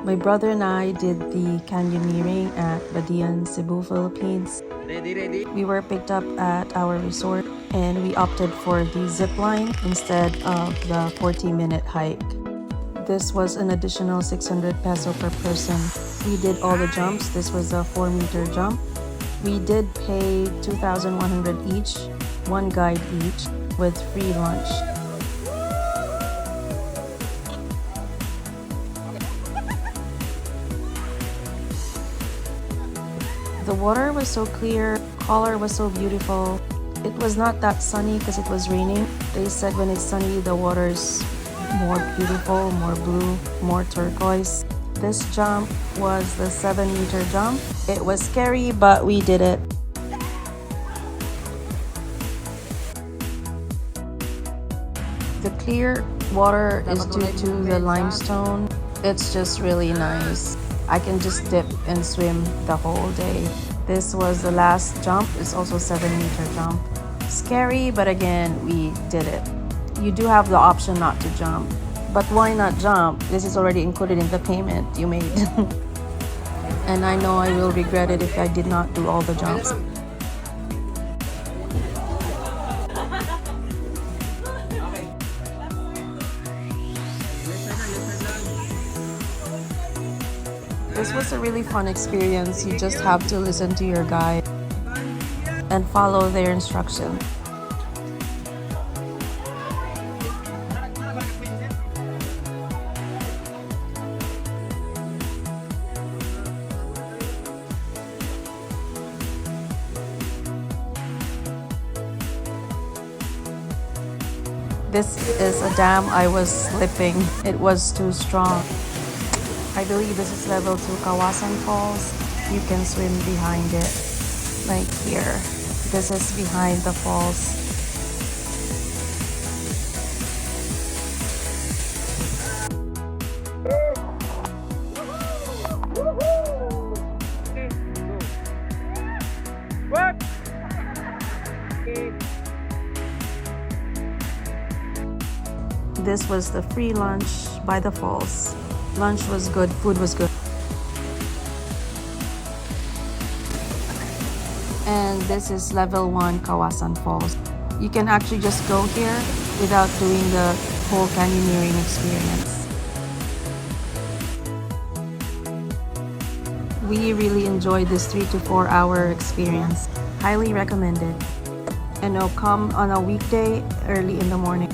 My brother and I did the canyoneering at Badian, Cebu, Philippines. We were picked up at our resort and we opted for the zip line instead of the 40-minute hike. This was an additional 600 peso per person. We did all the jumps. This was a 4-meter jump. We did pay 2,100 each, one guide each, with free lunch. The water was so clear, color was so beautiful. It was not that sunny because it was raining. They said when it's sunny, the water is more beautiful, more blue, more turquoise. This jump was the 7-meter jump. It was scary, but we did it. The clear water is due to the limestone. It's just really nice. I can just dip and swim the whole day. This was the last jump. It's also 7-meter jump. Scary, but again, we did it. You do have the option not to jump. But why not jump? This is already included in the payment you made. And I know I will regret it if I did not do all the jumps. This was a really fun experience. You just have to listen to your guide and follow their instruction. This is a dam. I was slipping. It was too strong. I believe this is level 2 Kawasan Falls. You can swim behind it, like here. This is behind the falls. This was the free lunch by the falls. Lunch was good, food was good. And this is level 1 Kawasan Falls. You can actually just go here without doing the whole canyoneering experience. We really enjoyed this 3 to 4 hour experience. Highly recommended. And it'll come on a weekday early in the morning.